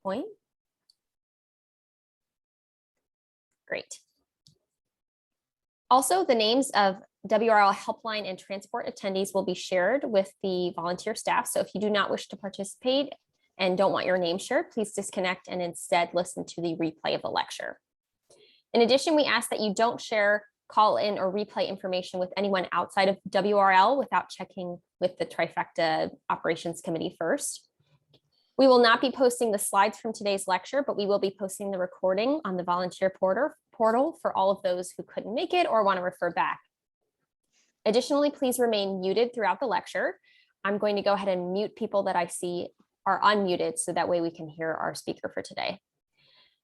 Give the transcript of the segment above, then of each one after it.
PowerPoint. Great. Also, the names of WRL helpline and transport attendees will be shared with the volunteer staff. So if you do not wish to participate and don't want your name shared, please disconnect and instead listen to the replay of the lecture. In addition, we ask that you don't share call in or replay information with anyone outside of WRL without checking with the Trifecta Operations Committee first. We will not be posting the slides from today's lecture, but we will be posting the recording on the volunteer portal for all of those who couldn't make it or want to refer back. Additionally, please remain muted throughout the lecture. I'm going to go ahead and mute people that I see are unmuted so that way we can hear our speaker for today.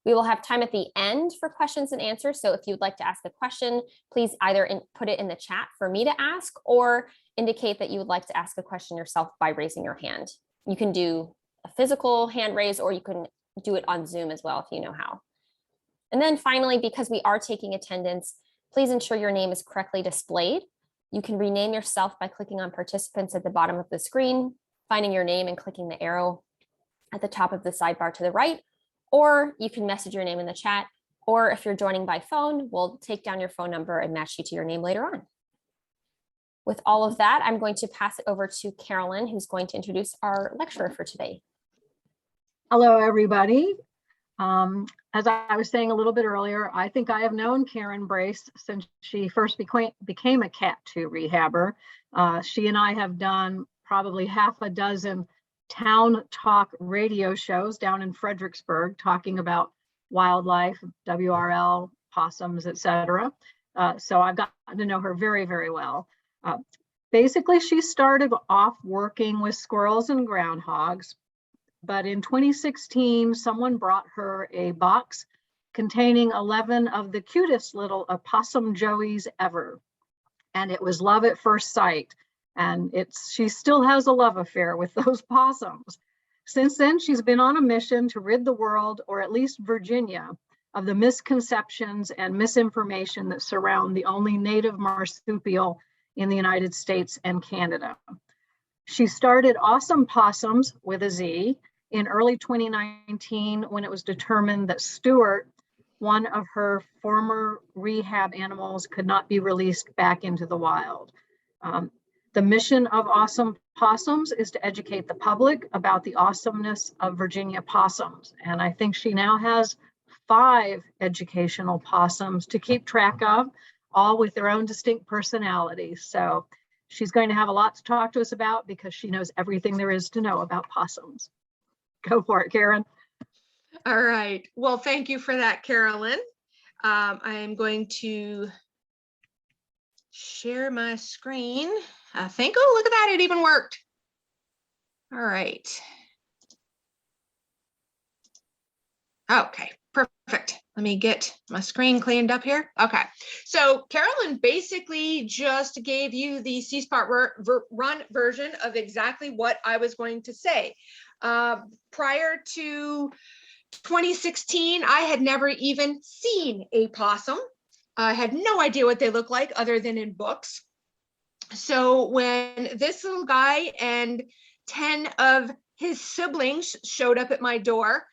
We will have time at the end for questions and answers. So if you'd like to ask a question, please either put it in the chat for me to ask or indicate that you would like to ask a question yourself by raising your hand. You can do a physical hand raise or you can do it on Zoom as well if you know how. And then finally, because we are taking attendance, please ensure your name is correctly displayed. You can rename yourself by clicking on participants at the bottom of the screen, finding your name and clicking the arrow at the top of the sidebar to the right, or you can message your name in the chat, or if you're joining by phone, we'll take down your phone number and match you to your name later on. With all of that, I'm going to pass it over to Carolyn, who's going to introduce our lecturer for today. Hello, everybody. As I was saying a little bit earlier, I think I have known Karen Brace since she first became a Cat 2 rehabber. She and I have done probably half a dozen town talk radio shows down in Fredericksburg talking about wildlife, WRL, possums, etc. So I've gotten to know her very, very well. Basically, she started off working with squirrels and groundhogs, but in 2016, someone brought her a box containing 11 of the cutest little possum joeys ever. And it was love at first sight. And she still has a love affair with those possums. Since then, she's been on a mission to rid the world, or at least Virginia, of the misconceptions and misinformation that surround the only native marsupial in the United States and Canada. She started Awesome Possums with a Z in early 2019 when it was determined that Stuart, one of her former rehab animals, could not be released back into the wild. The mission of Awesome Possums is to educate the public about the awesomeness of Virginia possums. And I think she now has 5 educational possums to keep track of, all with their own distinct personalities. So she's going to have a lot to talk to us about because she knows everything there is to know about possums. Go for it, Karen. All right. Well, thank you for that, Carolyn. I am going to share my screen. I think, oh, look at that, it even worked. All right. Okay, perfect. Let me get my screen cleaned up here. Okay, so Carolyn basically just gave you the CSpot Run version of exactly what I was going to say. Prior to 2016, I had never even seen a possum. I had no idea what they look like other than in books. So when this little guy and 10 of his siblings showed up at my door,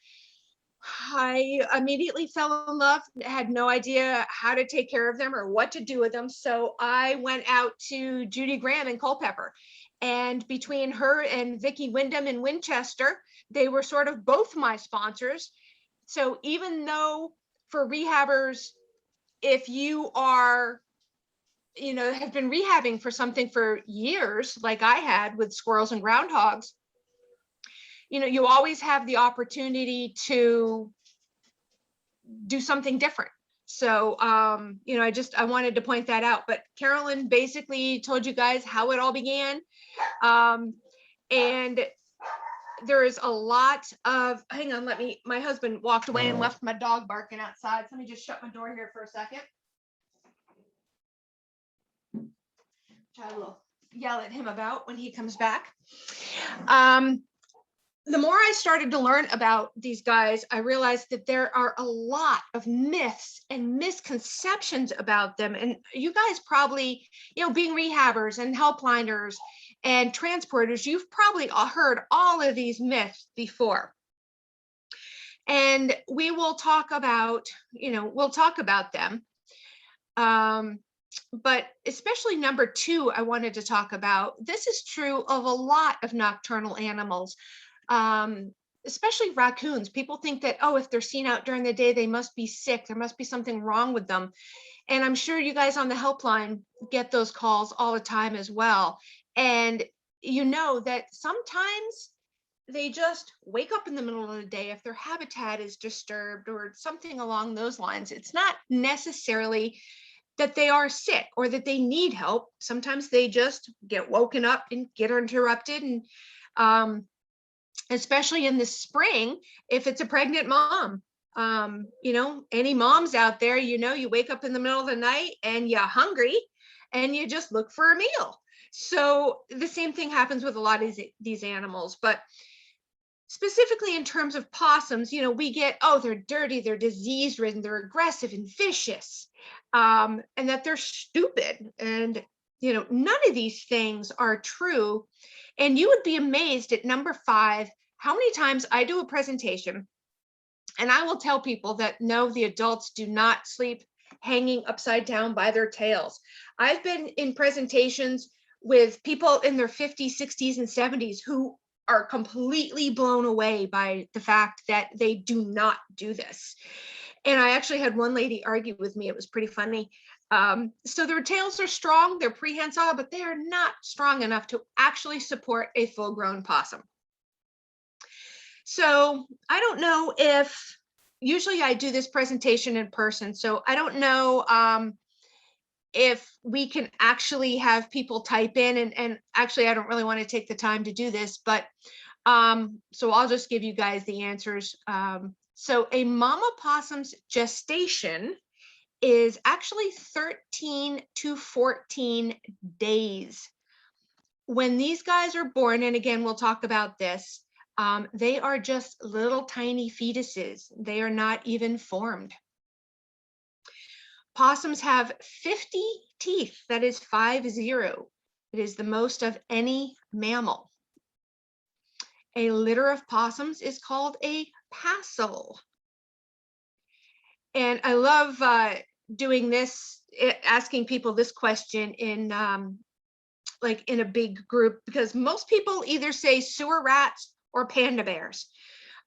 I immediately fell in love, had no idea how to take care of them or what to do with them. So I went out to Judy Graham in Culpeper. And between her and Vicki Wyndham in Winchester, they were sort of both my sponsors. So even though for rehabbers, if you are, have been rehabbing for something for years, like I had with squirrels and groundhogs, you always have the opportunity to do something different. So, I wanted to point that out. But Carolyn basically told you guys how it all began. And there is a lot of, hang on, my husband walked away and left my dog barking outside. So let me just shut my door here for a second. Which I will yell at him about when he comes back. The more I started to learn about these guys, I realized that there are a lot of myths and misconceptions about them. And you guys probably, being rehabbers and helpliners and transporters, you've probably heard all of these myths before. And we will talk about, we'll talk about them. But especially number 2, I wanted to talk about, this is true of a lot of nocturnal animals, especially raccoons. People think that, oh, if they're seen out during the day, they must be sick. There must be something wrong with them. And I'm sure you guys on the helpline get those calls all the time as well. And you know that sometimes they just wake up in the middle of the day if their habitat is disturbed or something along those lines. It's not necessarily that they are sick or that they need help. Sometimes they just get woken up and get interrupted. And especially in the spring, if it's a pregnant mom, any moms out there, you wake up in the middle of the night and you're hungry and you just look for a meal. So the same thing happens with a lot of these animals, but specifically in terms of possums, we get, oh, they're dirty, they're disease ridden, they're aggressive and vicious, and that they're stupid. And, none of these things are true. And you would be amazed at number 5, how many times I do a presentation and I will tell people that no, the adults do not sleep hanging upside down by their tails. I've been in presentations with people in their 50s, 60s, and 70s who are completely blown away by the fact that they do not do this. And I actually had one lady argue with me. It was pretty funny. So their tails are strong, they're prehensile, but they are not strong enough to actually support a full-grown possum. So I don't know if, usually I do this presentation in person, so I don't know if we can actually have people type in, and actually I don't really want to take the time to do this, but so I'll just give you guys the answers. So a mama possum's gestation is actually 13 to 14 days. When these guys are born, and again, we'll talk about this, they are just little tiny fetuses. They are not even formed. Possums have 50 teeth, that is 50. It is the most of any mammal. A litter of possums is called a passel. And I love doing this, asking people this question in in a big group, because most people either say sewer rats or panda bears.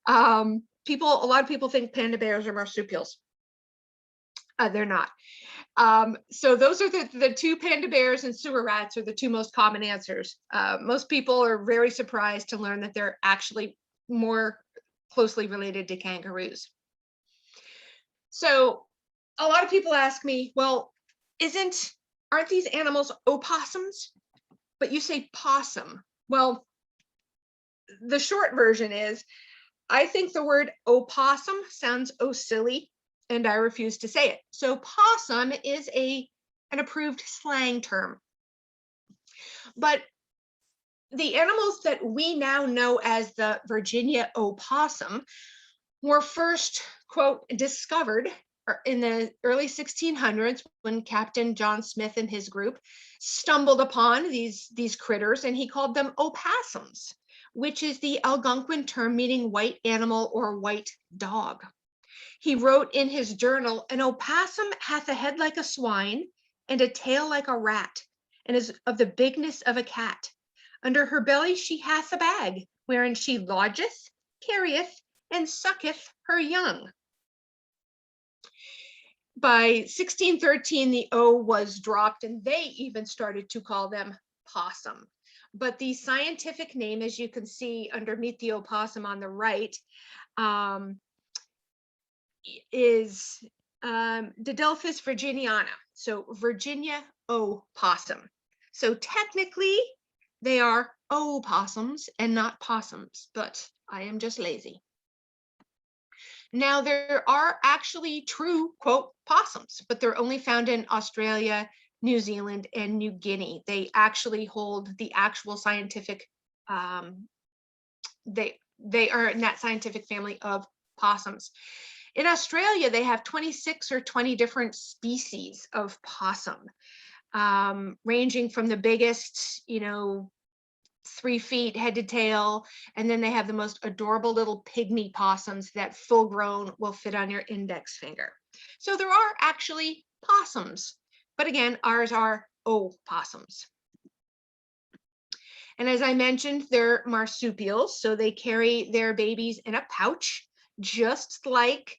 A lot of people think panda bears are marsupials. They're not. So those are the 2 panda bears, and sewer rats are the 2 most common answers. Most people are very surprised to learn that they're actually more closely related to kangaroos. So a lot of people ask me, well, aren't these animals opossums? But you say possum. Well, the short version is, I think the word opossum sounds silly, and I refuse to say it. So possum is an approved slang term. But the animals that we now know as the Virginia opossum were first, quote, discovered in the early 1600s when Captain John Smith and his group stumbled upon these critters, and he called them opossums, which is the Algonquin term meaning white animal or white dog. He wrote in his journal, an opossum hath a head like a swine and a tail like a rat, and is of the bigness of a cat. Under her belly she hath a bag, wherein she lodgeth, carrieth, and sucketh her young. By 1613, the O was dropped, and they even started to call them possum. But the scientific name, as you can see underneath the opossum on the right, is Didelphis virginiana, so Virginia opossum. So technically, they are opossums and not possums, but I am just lazy. Now, there are actually true, quote, possums, but they're only found in Australia, New Zealand, and New Guinea. They actually hold the actual scientific, they are in that scientific family of possums. In Australia, they have 26 or 20 different species of possum, ranging from the biggest, 3 feet head to tail. And then they have the most adorable little pygmy possums that full grown will fit on your index finger. So there are actually possums, but again, ours are opossums. And as I mentioned, they're marsupials, so they carry their babies in a pouch, just like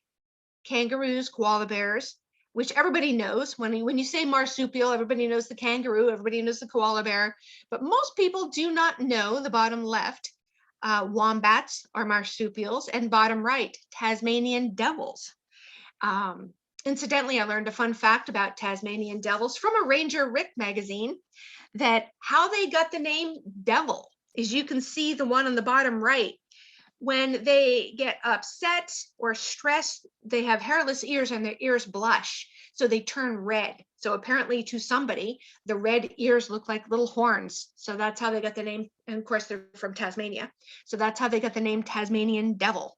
kangaroos, koala bears, which everybody knows. When you say marsupial, everybody knows the kangaroo, everybody knows the koala bear, but most people do not know the bottom left. Wombats are marsupials, and bottom right, Tasmanian devils. Incidentally, I learned a fun fact about Tasmanian devils from a Ranger Rick magazine, that how they got the name devil is, you can see the one on the bottom right. When they get upset or stressed, they have hairless ears and their ears blush, so they turn red. So apparently to somebody, the red ears look like little horns. So that's how they got the name. And of course, they're from Tasmania. So that's how they got the name Tasmanian devil.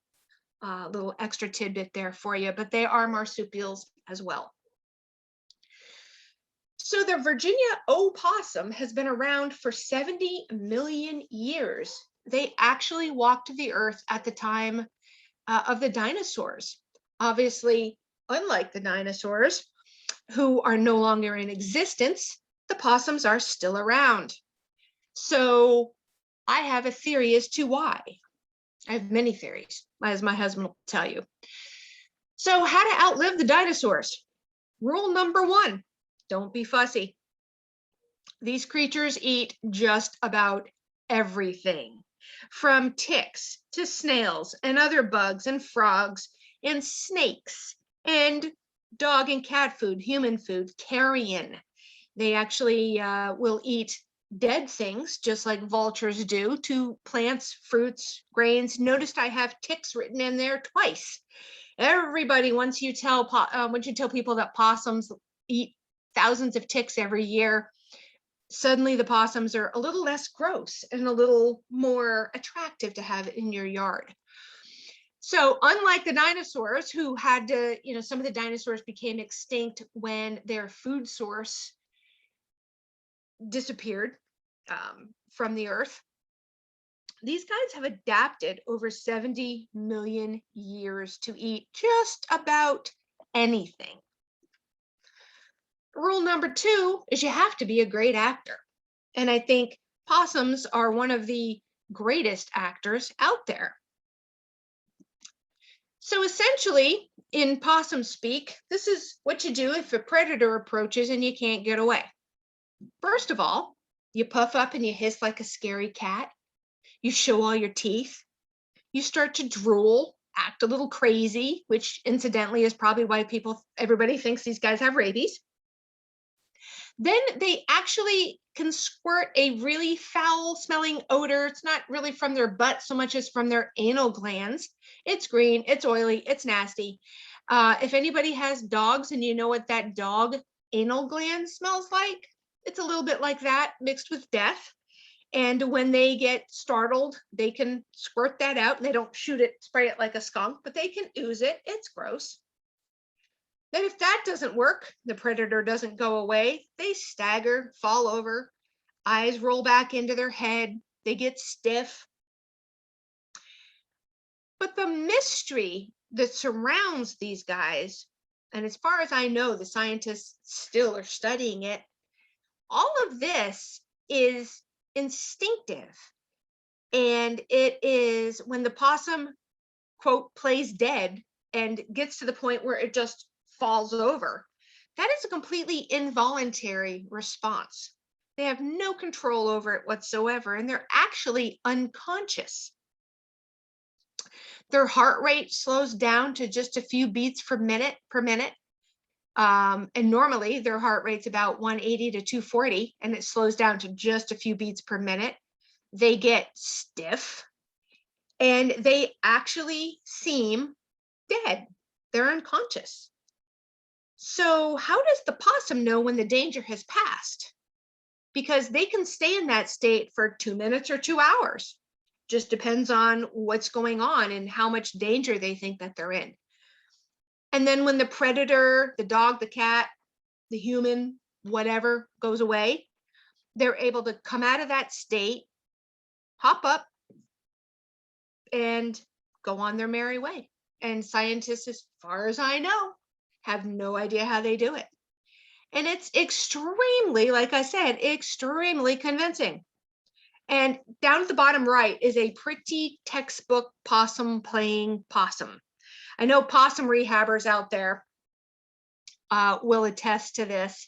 Little extra tidbit there for you, but they are marsupials as well. So the Virginia opossum has been around for 70 million years. They actually walked the earth at the time of the dinosaurs. Obviously, unlike the dinosaurs, who are no longer in existence, the possums are still around. So I have a theory as to why. I have many theories, as my husband will tell you. So how to outlive the dinosaurs? Rule number 1, don't be fussy. These creatures eat just about everything, from ticks to snails and other bugs and frogs and snakes and dog and cat food, human food, carrion. They actually will eat dead things, just like vultures do, to plants, fruits, grains. Noticed I have ticks written in there twice. Everybody, once you tell people that possums eat thousands of ticks every year, suddenly the possums are a little less gross and a little more attractive to have in your yard. So unlike the dinosaurs, who had to, some of the dinosaurs became extinct when their food source disappeared from the earth, these guys have adapted over 70 million years to eat just about anything. Rule number 2 is you have to be a great actor. And I think possums are one of the greatest actors out there. So essentially, in possum speak, this is what you do if a predator approaches and you can't get away. First of all, you puff up and you hiss like a scary cat. You show all your teeth. You start to drool, act a little crazy, which incidentally is probably why everybody thinks these guys have rabies. Then they actually can squirt a really foul smelling odor. It's not really from their butt so much as from their anal glands. It's green, it's oily, it's nasty. If anybody has dogs and you know what that dog anal gland smells like, it's a little bit like that mixed with death. And when they get startled, they can squirt that out. They don't spray it like a skunk, but they can ooze it. It's gross. Then if that doesn't work, the predator doesn't go away, they stagger, fall over, eyes roll back into their head, they get stiff. But the mystery that surrounds these guys, and as far as I know, the scientists still are studying it, all of this is instinctive. And it is when the possum, quote, plays dead and gets to the point where it just falls over, that is a completely involuntary response. They have no control over it whatsoever, and they're actually unconscious. Their heart rate slows down to just a few beats per minute. And normally their heart rate's about 180 to 240, and it slows down to just a few beats per minute. They get stiff, and they actually seem dead. They're unconscious. So how does the possum know when the danger has passed? Because they can stay in that state for 2 minutes or 2 hours. Just depends on what's going on and how much danger they think that they're in. And then when the predator, the dog, the cat, the human, whatever, goes away, they're able to come out of that state, hop up and go on their merry way. And scientists, as far as I know, have no idea how they do it. And it's extremely, like I said, extremely convincing. And down at the bottom right is a pretty textbook possum playing possum. I know possum rehabbers out there will attest to this.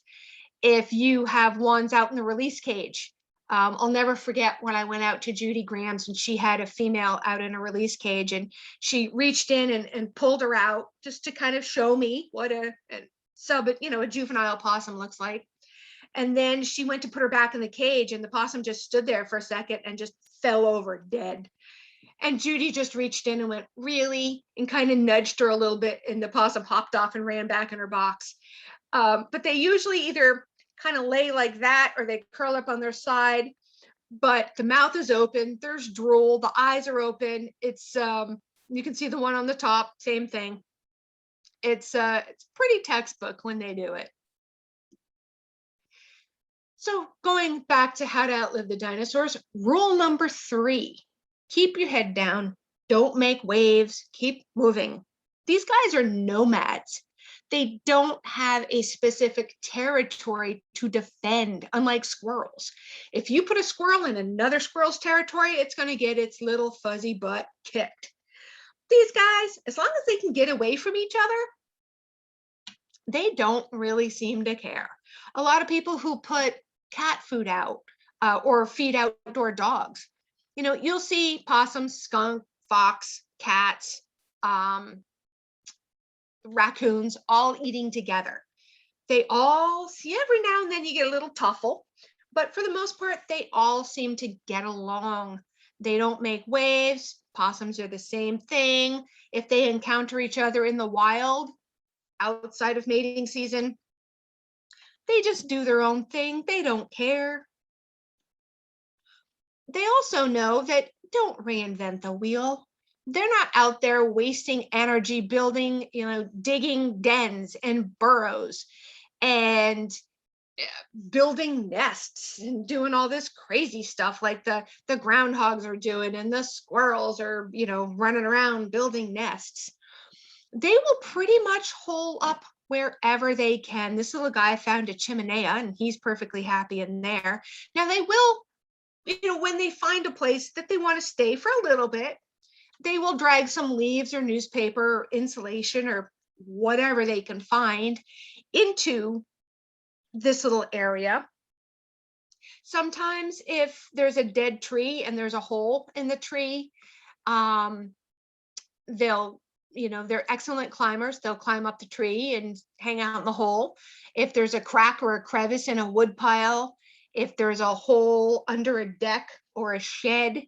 If you have ones out in the release cage, I'll never forget when I went out to Judy Graham's and she had a female out in a release cage, and she reached in and pulled her out just to kind of show me what a juvenile possum looks like. And then she went to put her back in the cage, and the possum just stood there for a second and just fell over dead. And Judy just reached in and went, "Really?" and kind of nudged her a little bit, and the possum hopped off and ran back in her box. But they usually either kind of lay like that or they curl up on their side, but the mouth is open, there's drool, the eyes are open. It's you can see the one on the top, same thing. It's pretty textbook when they do it. So going back to how to outlive the dinosaurs, rule number 3, keep your head down, don't make waves, keep moving. These guys are nomads. They don't have a specific territory to defend, unlike squirrels. If you put a squirrel in another squirrel's territory, it's going to get its little fuzzy butt kicked. These guys, as long as they can get away from each other, they don't really seem to care. A lot of people who put cat food out or feed outdoor dogs, you'll see possums, skunk, fox, cats, raccoons all eating together. They all see, every now and then you get a little tuffle, but for the most part, they all seem to get along. They don't make waves. Possums are the same thing. If they encounter each other in the wild, outside of mating season, they just do their own thing. They don't care. They also know that don't reinvent the wheel. They're not out there wasting energy building, digging dens and burrows and building nests and doing all this crazy stuff like the groundhogs are doing and the squirrels are, running around building nests. They will pretty much hole up wherever they can. This little guy found a chimenea and he's perfectly happy in there. Now they will, when they find a place that they want to stay for a little bit, they will drag some leaves or newspaper or insulation or whatever they can find into this little area. Sometimes if there's a dead tree and there's a hole in the tree, they're excellent climbers. They'll climb up the tree and hang out in the hole. If there's a crack or a crevice in a wood pile, if there's a hole under a deck or a shed.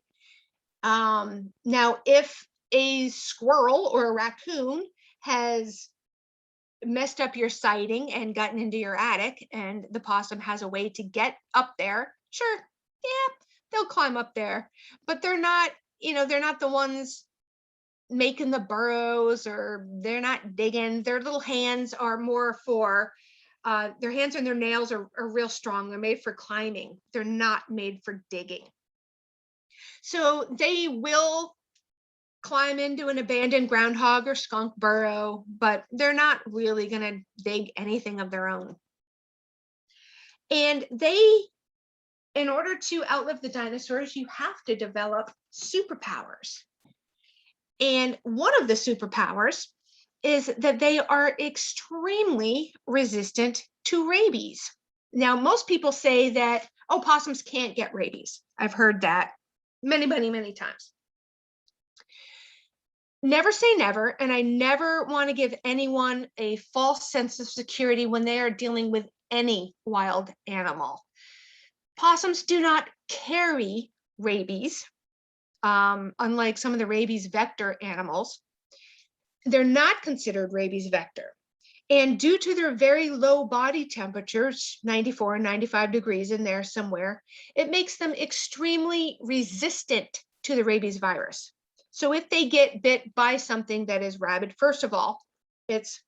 Now, if a squirrel or a raccoon has messed up your siding and gotten into your attic and the possum has a way to get up there, sure, yeah, they'll climb up there, but they're not the ones making the burrows, or they're not digging. Their little hands are more for, their hands and their nails are real strong. They're made for climbing. They're not made for digging. So they will climb into an abandoned groundhog or skunk burrow, but they're not really going to dig anything of their own. And in order to outlive the dinosaurs, you have to develop superpowers. And one of the superpowers is that they are extremely resistant to rabies. Now, most people say that, possums can't get rabies. I've heard that many, many, many times. Never say never, and I never want to give anyone a false sense of security when they are dealing with any wild animal. Possums do not carry rabies, unlike some of the rabies vector animals. They're not considered rabies vector. And due to their very low body temperatures, 94 and 95 degrees in there somewhere, it makes them extremely resistant to the rabies virus. So if they get bit by something that is rabid, first of all, it's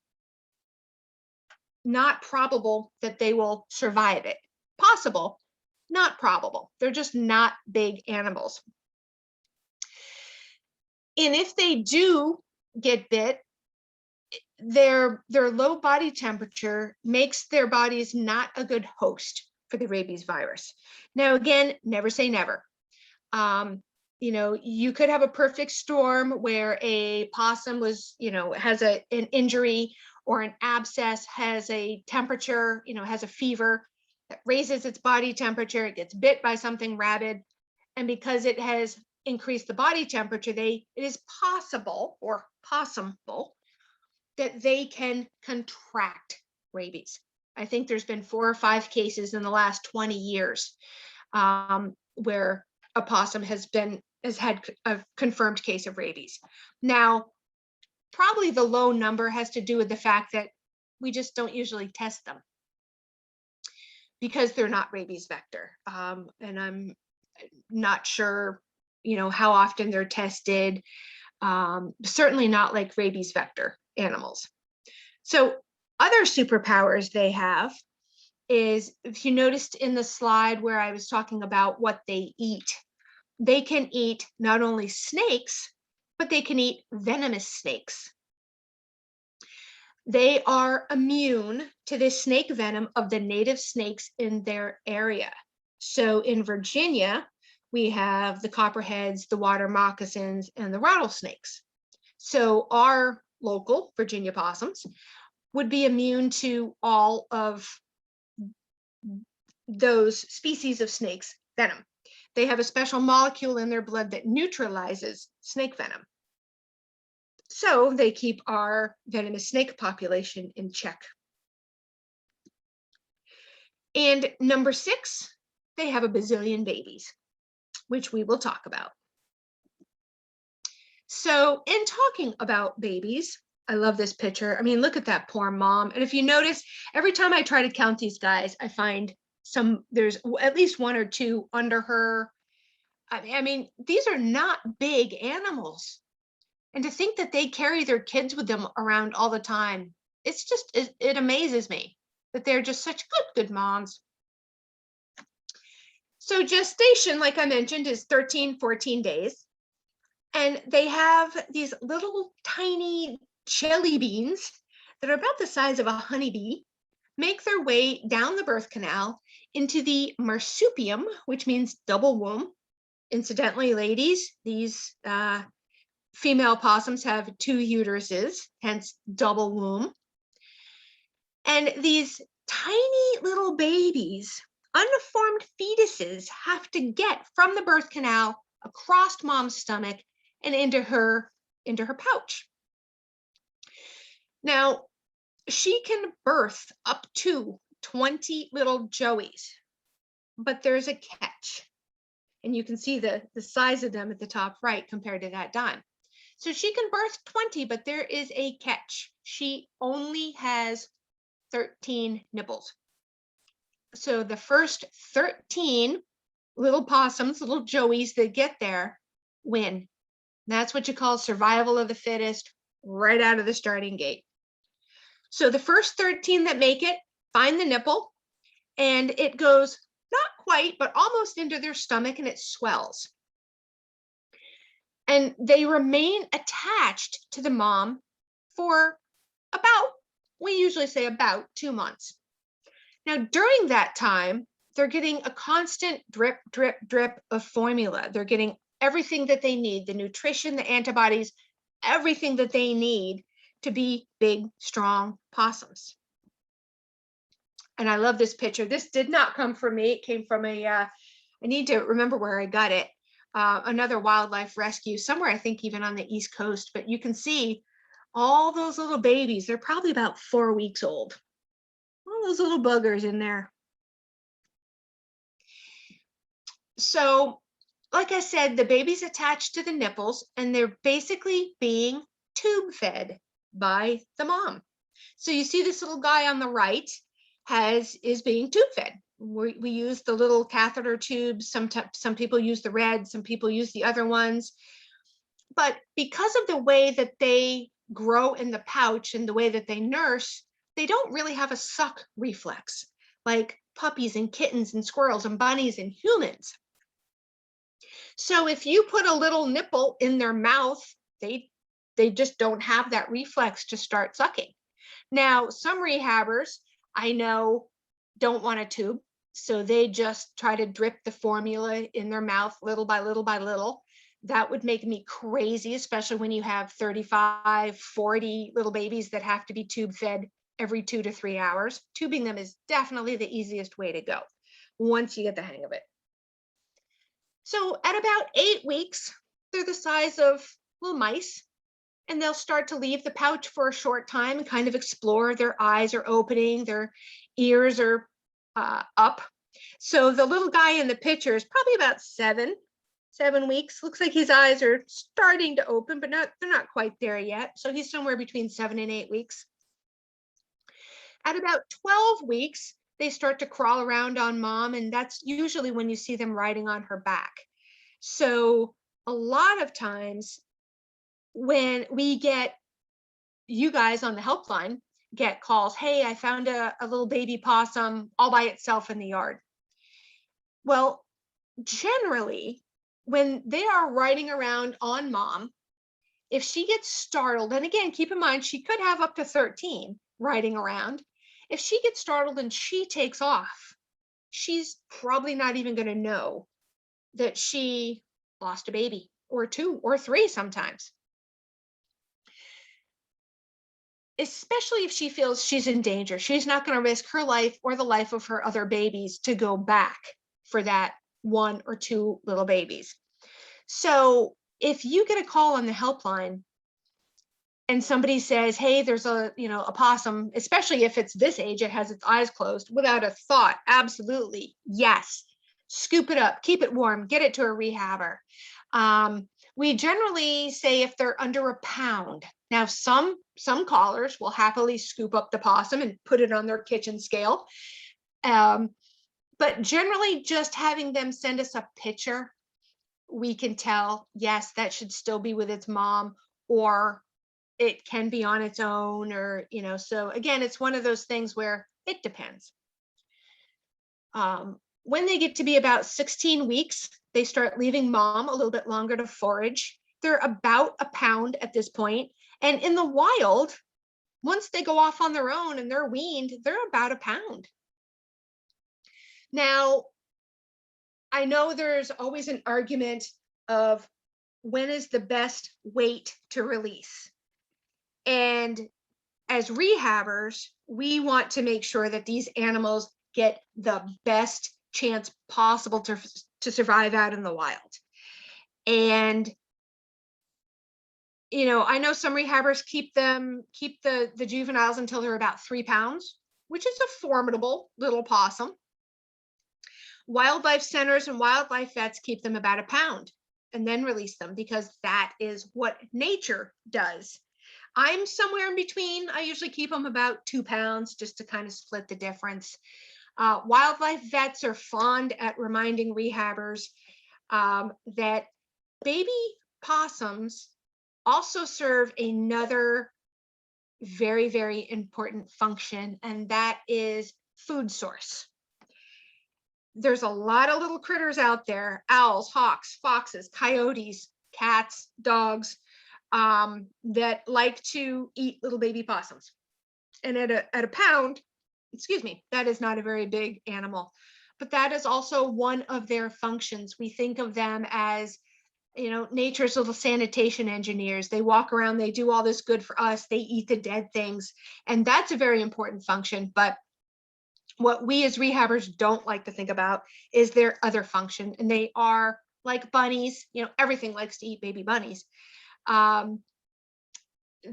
not probable that they will survive it. Possible, not probable. They're just not big animals. And if they do get bit, their low body temperature makes their bodies not a good host for the rabies virus. Now, again, never say never. You could have a perfect storm where a possum was, has an injury or an abscess, has a temperature, has a fever that raises its body temperature, it gets bit by something rabid. And because it has increased the body temperature, it is possible or possible that they can contract rabies. I think there's been 4 or 5 cases in the last 20 years where a possum has had a confirmed case of rabies. Now, probably the low number has to do with the fact that we just don't usually test them because they're not rabies vector. And I'm not sure, how often they're tested. Certainly not like rabies vector animals. So other superpowers they have is, if you noticed in the slide where I was talking about what they eat, they can eat not only snakes, but they can eat venomous snakes. They are immune to the snake venom of the native snakes in their area. So in Virginia, we have the copperheads, the water moccasins, and the rattlesnakes. So our local Virginia possums would be immune to all of those species of snakes' venom. They have a special molecule in their blood that neutralizes snake venom. So they keep our venomous snake population in check. And number 6, they have a bazillion babies, which we will talk about. So in talking about babies, I love this picture. I mean, look at that poor mom. And if you notice, every time I try to count these guys, I find there's at least 1 or 2 under her. I mean, these are not big animals. And to think that they carry their kids with them around all the time, it amazes me that they're just such good moms. So gestation, like I mentioned, is 13, 14 days. And they have these little tiny jelly beans that are about the size of a honeybee, make their way down the birth canal into the marsupium, which means double womb. Incidentally, ladies, these female possums have 2 uteruses, hence double womb. And these tiny little babies, unformed fetuses, have to get from the birth canal across mom's stomach and into her pouch. Now, she can birth up to 20 little joeys, but there's a catch. And you can see the size of them at the top right compared to that dime. So she can birth 20, but there is a catch. She only has 13 nipples. So the first 13 little possums, little joeys that get there, win. That's what you call survival of the fittest, right out of the starting gate. So the first 13 that make it find the nipple, and it goes not quite, but almost into their stomach, and it swells. And they remain attached to the mom for we usually say about 2 months. Now, during that time, they're getting a constant drip, drip, drip of formula. They're getting everything that they need, the nutrition, the antibodies, everything that they need to be big, strong possums. And I love this picture. This did not come from me. It came from I need to remember where I got it. Another wildlife rescue somewhere, I think even on the East Coast, but you can see all those little babies. They're probably about 4 weeks old. All those little buggers in there. So, like I said, the baby's attached to the nipples, and they're basically being tube fed by the mom. So you see this little guy on the right is being tube fed. We use the little catheter tubes. Some people use the red, some people use the other ones. But because of the way that they grow in the pouch and the way that they nurse, they don't really have a suck reflex like puppies and kittens and squirrels and bunnies and humans. So if you put a little nipple in their mouth They just don't have that reflex to start sucking. Now, some rehabbers I know don't want a tube, so they just try to drip the formula in their mouth little by little by little. That would make me crazy, especially when you have 35, 40 little babies that have to be tube fed every 2 to 3 hours. Tubing them is definitely the easiest way to go once you get the hang of it. So at about 8 weeks, they're the size of little mice, and they'll start to leave the pouch for a short time and kind of explore. Their eyes are opening, their ears are up. So the little guy in the picture is probably about 7 weeks. Looks like his eyes are starting to open, but they're not quite there yet. So he's somewhere between 7 and 8 weeks. At about 12 weeks, they start to crawl around on mom, and that's usually when you see them riding on her back. So a lot of times when we get, you guys on the helpline get calls, hey, I found a little baby possum all by itself in the yard. Well, generally, when they are riding around on mom, if she gets startled, and again, keep in mind, she could have up to 13 riding around. If she gets startled and she takes off, she's probably not even going to know that she lost a baby, or 2 or 3 sometimes. Especially if she feels she's in danger. She's not going to risk her life or the life of her other babies to go back for that 1 or 2 little babies. So if you get a call on the helpline and somebody says, hey, there's a possum, especially if it's this age, it has its eyes closed, without a thought, absolutely, yes, scoop it up, keep it warm, get it to a rehabber. We generally say if they're under a pound. Now, some callers will happily scoop up the possum and put it on their kitchen scale. But generally just having them send us a picture, we can tell, yes, that should still be with its mom, or it can be on its own, or, so again, it's one of those things where it depends. When they get to be about 16 weeks, they start leaving mom a little bit longer to forage. They're about a pound at this point. And in the wild, once they go off on their own and they're weaned, they're about a pound. Now, I know there's always an argument of when is the best weight to release. And as rehabbers, we want to make sure that these animals get the best chance possible to survive out in the wild. And I know some rehabbers keep the juveniles until they're about 3 pounds, which is a formidable little possum. Wildlife centers and wildlife vets keep them about a pound and then release them, because that is what nature does. I'm somewhere in between. I usually keep them about 2 pounds just to kind of split the difference. Wildlife vets are fond at reminding rehabbers that baby possums also serve another very, very important function, and that is food source. There's a lot of little critters out there, owls, hawks, foxes, coyotes, cats, dogs, that like to eat little baby possums. And at a pound, that is not a very big animal, but that is also one of their functions. We think of them as, nature's little sanitation engineers. They walk around, they do all this good for us, they eat the dead things, and that's a very important function. But what we as rehabbers don't like to think about is their other function, and they are like bunnies. Everything likes to eat baby bunnies.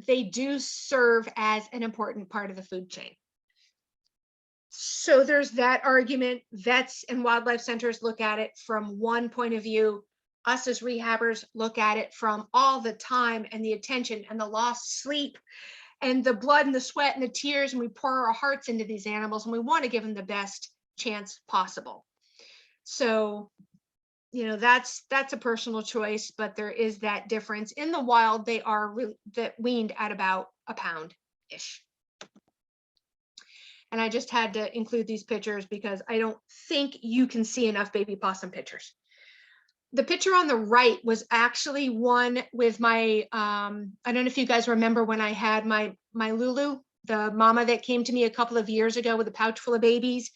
They do serve as an important part of the food chain. So there's that argument. Vets and wildlife centers look at it from one point of view. Us as rehabbers look at it from all the time and the attention and the lost sleep and the blood and the sweat and the tears, and we pour our hearts into these animals, and we want to give them the best chance possible. So, that's a personal choice, but there is that difference. In the wild, they are weaned at about a pound-ish. And I just had to include these pictures because I don't think you can see enough baby possum pictures. the picture on the right was actually one with my, I don't know if you guys remember when I had my Lulu, the mama that came to me a couple of years ago with a pouch full of babies.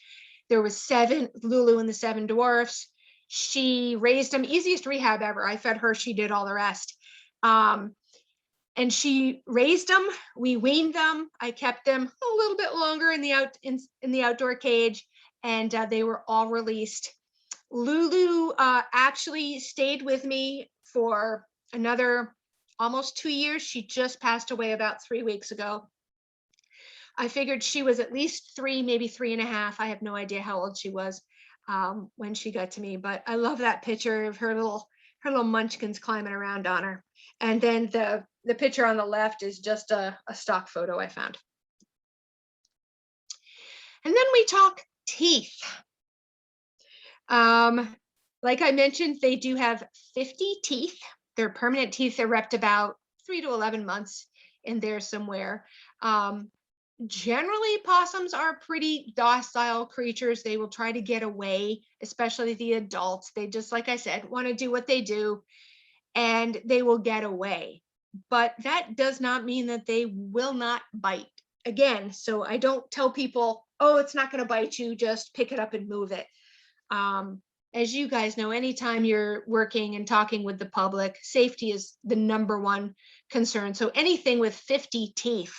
There was 7, Lulu and the 7 dwarfs. She raised them, easiest rehab ever. I fed her, she did all the rest. And she raised them, we weaned them. I kept them a little bit longer in the outdoor cage, and they were all released. Lulu actually stayed with me for another almost 2 years. She just passed away about 3 weeks ago. I figured she was at least 3, maybe 3.5. I have no idea how old she was when she got to me, but I love that picture of her little munchkins climbing around on her. And then the picture on the left is just a stock photo I found. And then we talk teeth. Like I mentioned, they do have 50 teeth. They're permanent teeth. They're repped about 3 to 11 months in there somewhere. Generally, possums are pretty docile creatures. They will try to get away, especially the adults. They just, like I said, want to do what they do, and they will get away. But that does not mean that they will not bite. Again, so I don't tell people, oh, it's not going to bite you, just pick it up and move it. As you guys know, anytime you're working and talking with the public, safety is the #1 concern. So anything with 50 teeth.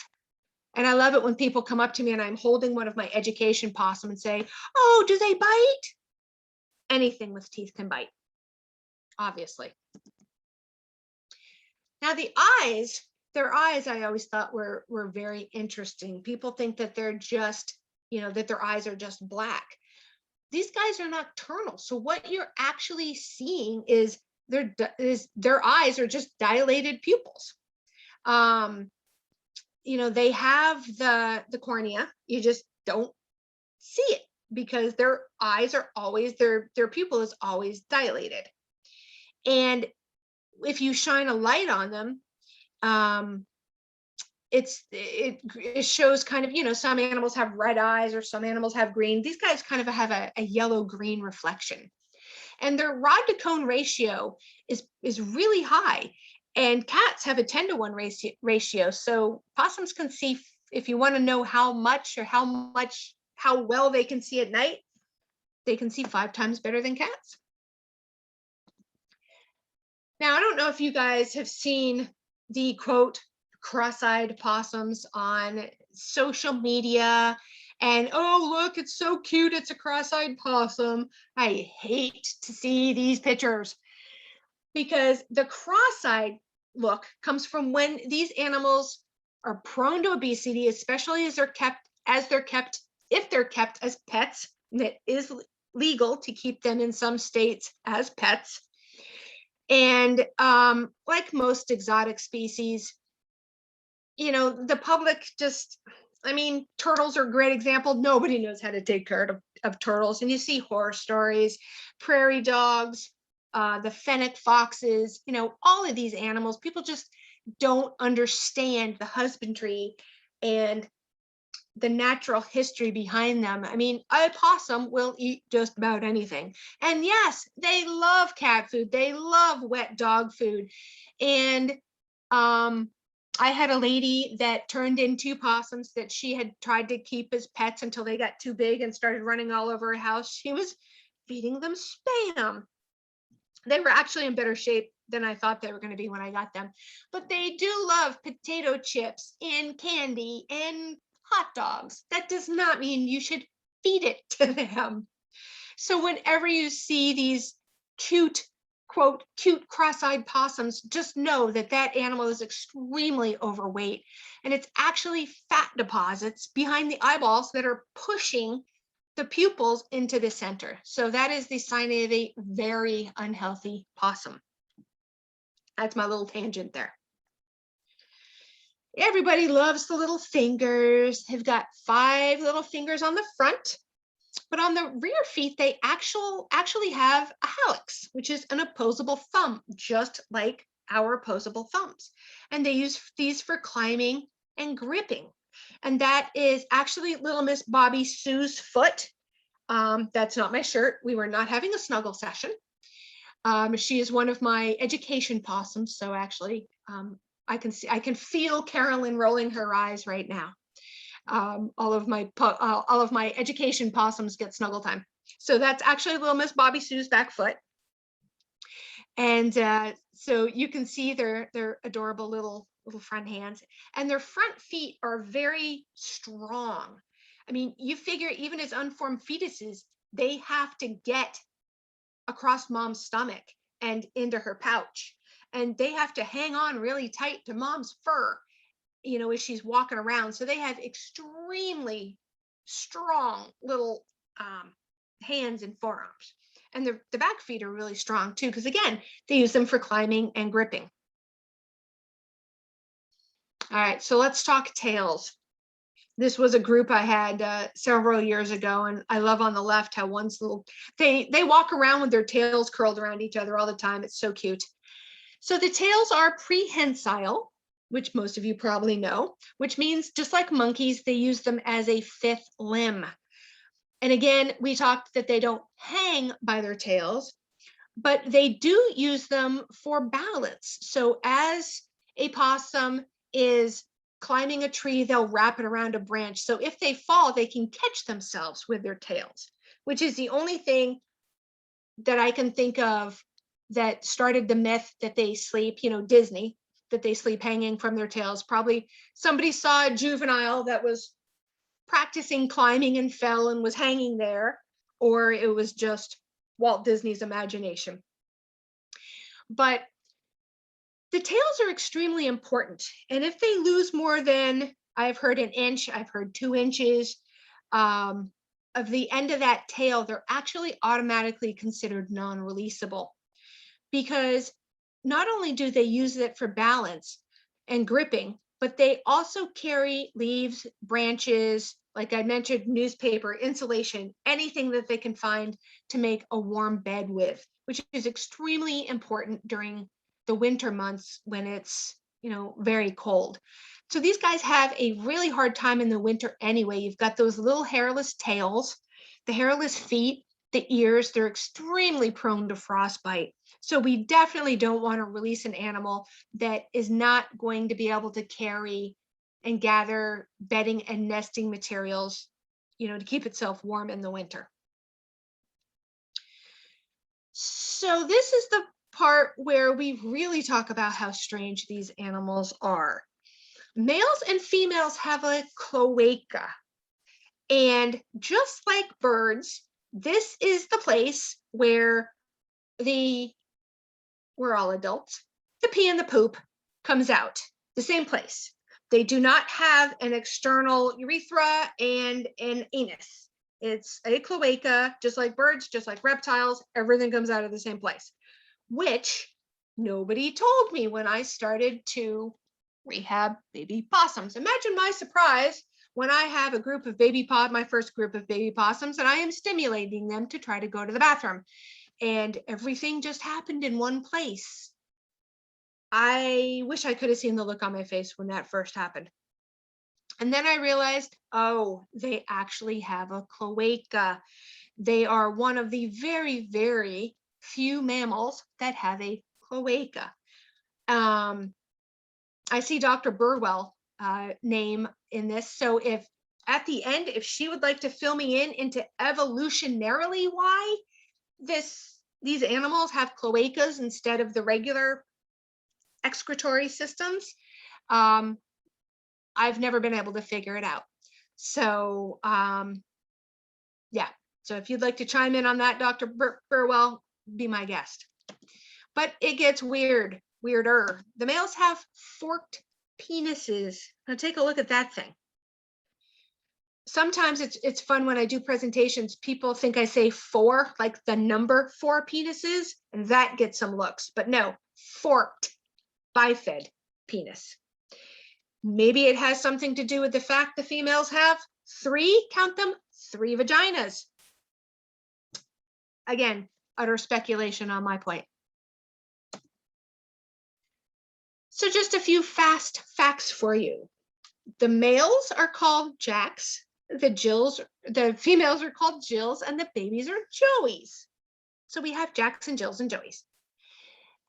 And I love it when people come up to me and I'm holding one of my education possum and say, oh, do they bite? Anything with teeth can bite, obviously. Now the eyes, their eyes, I always thought were very interesting. People think that they're just, that their eyes are just black. These guys are nocturnal. So what you're actually seeing is their eyes are just dilated pupils. They have the cornea. You just don't see it because their eyes are always, their pupil is always dilated. And if you shine a light on them, it shows kind of, some animals have red eyes or some animals have green. These guys kind of have a yellow-green reflection. And their rod to cone ratio is really high. And cats have a 10-to-1 ratio. So possums can see, if you want to know how well they can see at night, they can see 5 times better than cats. Now, I don't know if you guys have seen the quote, cross-eyed possums on social media. And, oh, look, it's so cute. It's a cross-eyed possum. I hate to see these pictures because the cross-eyed look comes from when these animals are prone to obesity, especially if they're kept as pets. And it is legal to keep them in some states as pets. And like most exotic species, the public just, turtles are a great example. Nobody knows how to take care of turtles. And you see horror stories, prairie dogs, the fennec foxes, all of these animals. People just don't understand the husbandry and the natural history behind them. A possum will eat just about anything. And yes, they love cat food. They love wet dog food. And I had a lady that turned in 2 possums that she had tried to keep as pets until they got too big and started running all over her house. She was feeding them Spam. They were actually in better shape than I thought they were going to be when I got them. But they do love potato chips and candy and hot dogs. That does not mean you should feed it to them. So whenever you see these cute, quote, cute cross-eyed possums, just know that that animal is extremely overweight. And it's actually fat deposits behind the eyeballs that are pushing the pupils into the center. So that is the sign of a very unhealthy possum. That's my little tangent there. Everybody loves the little fingers. They've got 5 little fingers on the front, but on the rear feet, they actually have a hallux, which is an opposable thumb, just like our opposable thumbs. And they use these for climbing and gripping. And that is actually little Miss Bobby Sue's foot. That's not my shirt. We were not having a snuggle session. She is one of my education possums. So actually, I can feel Carolyn rolling her eyes right now. All of my education possums get snuggle time. So that's actually little Miss Bobby Sue's back foot. And so you can see their adorable little front hands, and their front feet are very strong. I mean, you figure even as unformed fetuses, they have to get across mom's stomach and into her pouch, and they have to hang on really tight to mom's fur, you know, as she's walking around. So they have extremely strong little hands and forearms. And the back feet are really strong too, because again, they use them for climbing and gripping. All right, so let's talk tails. This was a group I had several years ago, and I love on the left how one's little, they walk around with their tails curled around each other all the time. It's so cute. So the tails are prehensile, which most of you probably know, which means just like monkeys, they use them as a fifth limb. And again, we talked that they don't hang by their tails, but they do use them for balance. So as a possum is climbing a tree, they'll wrap it around a branch. So if they fall, they can catch themselves with their tails, which is the only thing that I can think of that started the myth that they sleep, you know, Disney, that they sleep hanging from their tails. Probably somebody saw a juvenile that was practicing climbing and fell and was hanging there, or it was just Walt Disney's imagination. But the tails are extremely important. And if they lose more than, I've heard an inch, I've heard 2 inches of the end of that tail, they're actually automatically considered non-releasable, because not only do they use it for balance and gripping, but they also carry leaves, branches, like I mentioned, newspaper, insulation, anything that they can find to make a warm bed with, which is extremely important during the winter months when it's, you know, very cold. So these guys have a really hard time in the winter anyway. You've got those little hairless tails, the hairless feet, the ears, they're extremely prone to frostbite. So we definitely don't want to release an animal that is not going to be able to carry and gather bedding and nesting materials, you know, to keep itself warm in the winter. So this is the part where we really talk about how strange these animals are. Males and females have a cloaca. And just like birds, this is the place where we're all adults, the pee and the poop comes out, the same place. They do not have an external urethra and an anus. It's a cloaca, just like birds, just like reptiles, everything comes out of the same place, which nobody told me when I started to rehab baby possums. Imagine my surprise when I have a group of my first group of baby possums, and I am stimulating them to try to go to the bathroom. And everything just happened in one place. I wish I could have seen the look on my face when that first happened. And then I realized, oh, they actually have a cloaca. They are one of the very, very few mammals that have a cloaca. I see Dr. Burwell name in this. So if at the end, if she would like to fill me into evolutionarily why these animals have cloacas instead of the regular excretory systems, I've never been able to figure it out. So yeah, so if you'd like to chime in on that, Dr. Burwell, be my guest. But it gets weirder. The males have forked penises. Now take a look at that thing. Sometimes it's fun when I do presentations, people think I say 4, like the number 4 penises, and that gets some looks, but no, forked bifid penis. Maybe it has something to do with the fact the females have 3, count them, 3 vaginas. Again, utter speculation on my point. So just a few fast facts for you. The males are called Jacks, the females are called Jills, and the babies are Joeys. So we have Jacks and Jills and Joeys.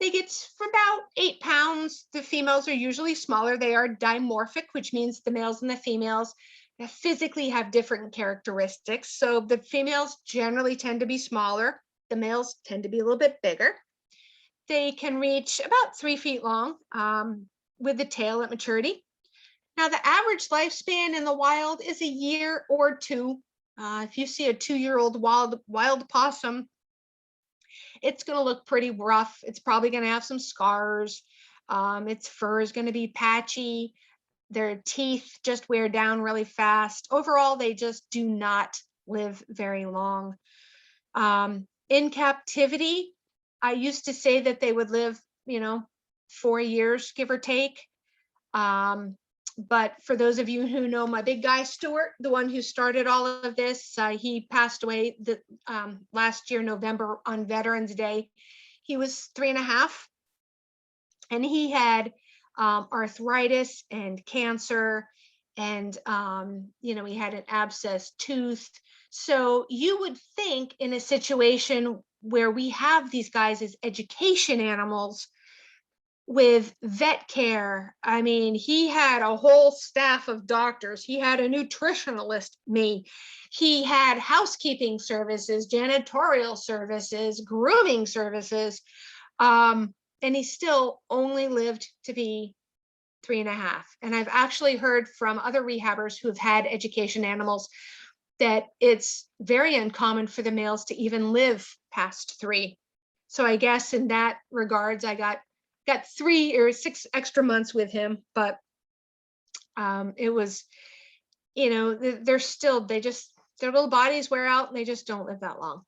They get for about 8 pounds. The females are usually smaller. They are dimorphic, which means the males and the females physically have different characteristics. So the females generally tend to be smaller. The males tend to be a little bit bigger. They can reach about 3 feet long with the tail at maturity. Now, the average lifespan in the wild is a year or two. If you see a 2-year-old wild possum, it's going to look pretty rough. It's probably going to have some scars. Its fur is going to be patchy. Their teeth just wear down really fast. Overall, they just do not live very long. In captivity, I used to say that they would live, 4 years, give or take. But for those of you who know my big guy, Stuart, the one who started all of this, he passed away last year, November, on Veterans Day. He was 3.5, and he had arthritis and cancer, and he had an abscessed tooth. So you would think in a situation where we have these guys as education animals with vet care, I mean, he had a whole staff of doctors. He had a nutritionalist, me. He had housekeeping services, janitorial services, grooming services. And he still only lived to be 3.5. And I've actually heard from other rehabbers who have had education animals that it's very uncommon for the males to even live past 3. So I guess in that regards, I got 3 or 6 extra months with him, but it was, they're still, their little bodies wear out and they just don't live that long.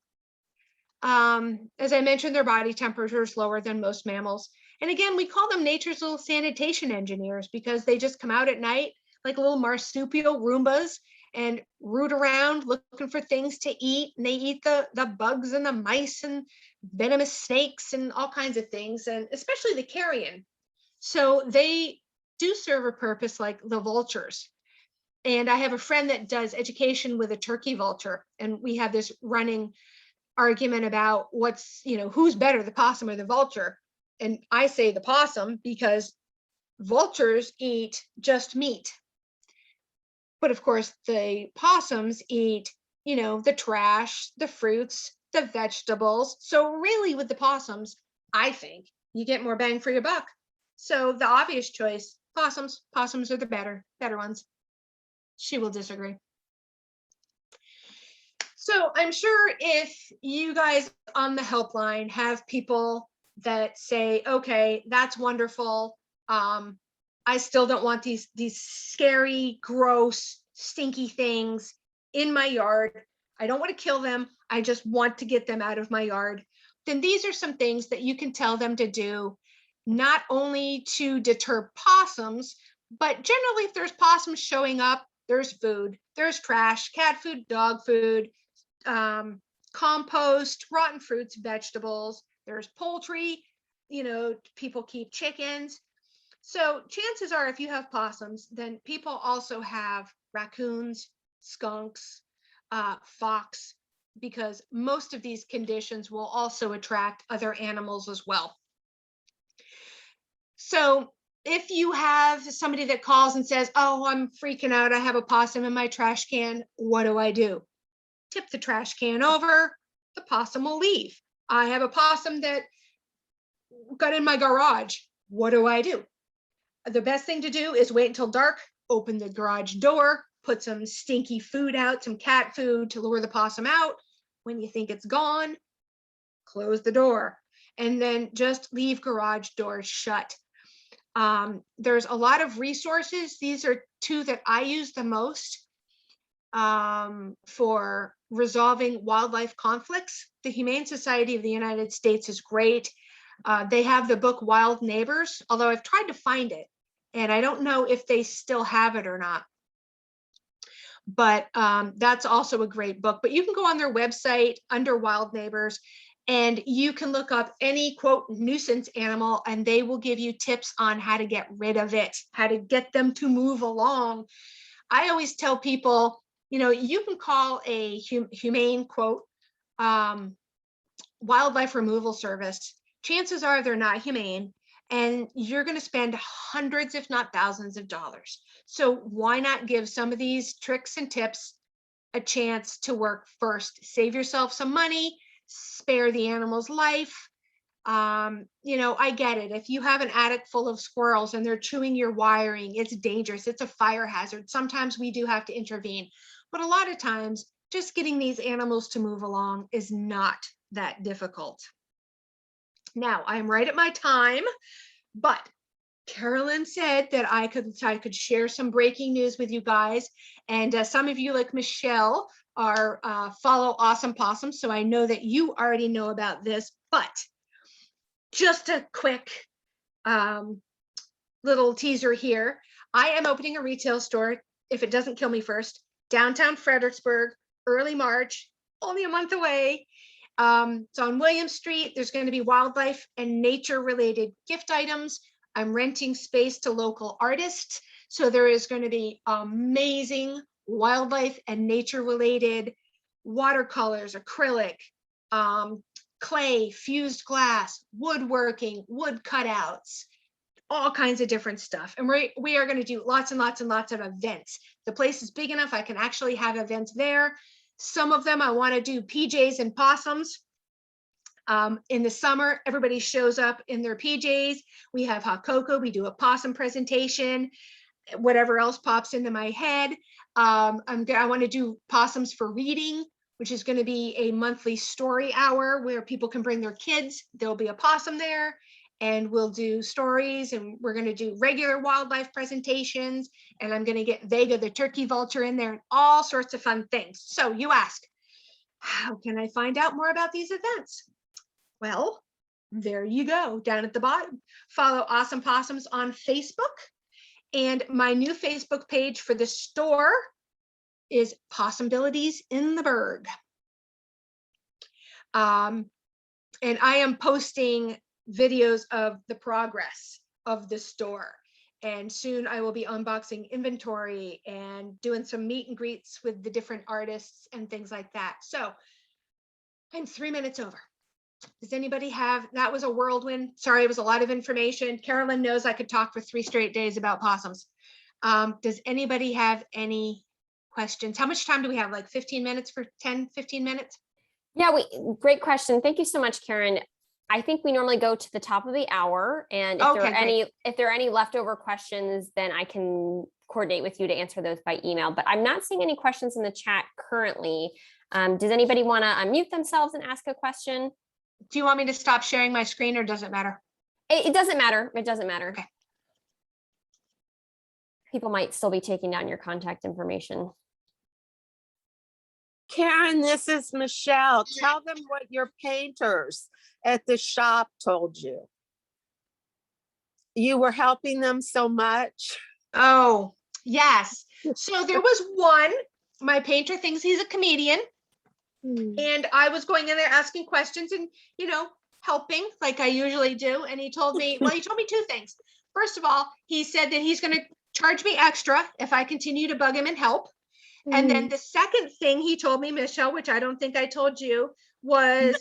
As I mentioned, their body temperature is lower than most mammals. And again, we call them nature's little sanitation engineers because they just come out at night like little marsupial Roombas and root around looking for things to eat. And they eat the bugs and the mice and venomous snakes and all kinds of things, and especially the carrion. So they do serve a purpose like the vultures. And I have a friend that does education with a turkey vulture, and we have this running argument about who's better, the possum or the vulture. And I say the possum because vultures eat just meat. But of course, the possums eat, the trash, the fruits, the vegetables. So really with the possums, I think you get more bang for your buck. So the obvious choice, possums. Possums are the better ones. She will disagree. So I'm sure if you guys on the helpline have people that say, okay, that's wonderful. I still don't want these scary, gross, stinky things in my yard. I don't want to kill them. I just want to get them out of my yard. Then these are some things that you can tell them to do, not only to deter possums, but generally if there's possums showing up, there's food, there's trash, cat food, dog food, compost, rotten fruits, vegetables, there's poultry, people keep chickens. So chances are if you have possums, then people also have raccoons, skunks, fox, because most of these conditions will also attract other animals as well. So if you have somebody that calls and says, oh, I'm freaking out, I have a possum in my trash can, what do? Tip the trash can over, the possum will leave. I have a possum that got in my garage, what do? The best thing to do is wait until dark, open the garage door, put some stinky food out, some cat food to lure the possum out. When you think it's gone, close the door, and then just leave garage doors shut. There's a lot of resources. These are 2 that I use the most for resolving wildlife conflicts. The Humane Society of the United States is great. They have the book Wild Neighbors, although I've tried to find it, and I don't know if they still have it or not. But that's also a great book. But you can go on their website under Wild Neighbors, and you can look up any, quote, nuisance animal, and they will give you tips on how to get rid of it, how to get them to move along. I always tell people, you can call a humane, quote, wildlife removal service, chances are they're not humane, and you're going to spend hundreds, if not thousands of dollars. So why not give some of these tricks and tips a chance to work first? Save yourself some money, spare the animal's life. I get it. If you have an attic full of squirrels and they're chewing your wiring, it's dangerous. It's a fire hazard. Sometimes we do have to intervene, but a lot of times just getting these animals to move along is not that difficult. Now, I'm right at my time, but Carolyn said that I could share some breaking news with you guys. And some of you, like Michelle, are follow Awesome Possum. So I know that you already know about this, but just a quick little teaser here. I am opening a retail store, if it doesn't kill me first, downtown Fredericksburg, early March, only a month away. So on William Street, there's going to be wildlife and nature related gift items. I'm renting space to local artists. So there is going to be amazing wildlife and nature related watercolors, acrylic, clay, fused glass, woodworking, wood cutouts, all kinds of different stuff. And we are going to do lots and lots and lots of events. The place is big enough I can actually have events there. Some of them I want to do PJs and possums. In the summer, everybody shows up in their PJs. We have hot cocoa. We do a possum presentation. Whatever else pops into my head. I want to do possums for reading, which is going to be a monthly story hour where people can bring their kids. There'll be a possum there, and we'll do stories, and we're going to do regular wildlife presentations, and I'm going to get Vega the turkey vulture in there, and all sorts of fun things. So you ask, how can I find out more about these events? Well, there you go, down at the bottom. Follow Awesome Possums on Facebook, and my new Facebook page for the store is Possumbilities in the Berg. And I am posting videos of the progress of the store. And soon I will be unboxing inventory and doing some meet and greets with the different artists and things like that. So I'm 3 minutes over. Does anybody have, that was a whirlwind. Sorry, it was a lot of information. Carolyn knows I could talk for 3 straight days about possums. Does anybody have any questions? How much time do we have? Like 15 minutes for 10, 15 minutes? Yeah, great question. Thank you so much, Karen. I think we normally go to the top of the hour, and if there are any leftover questions, then I can coordinate with you to answer those by email. But I'm not seeing any questions in the chat currently. Does anybody want to unmute themselves and ask a question? Do you want me to stop sharing my screen, or does it matter? It doesn't matter. It doesn't matter. Okay. People might still be taking down your contact information. Karen, this is Michelle. Tell them what your painters at the shop told you. You were helping them so much. Oh, yes. So there was one, my painter thinks he's a comedian. And I was going in there asking questions and, helping like I usually do. And he told me, well, he told me 2 things. First of all, he said that he's going to charge me extra if I continue to bug him and help. And then the second thing he told me, Michelle, which I don't think I told you, was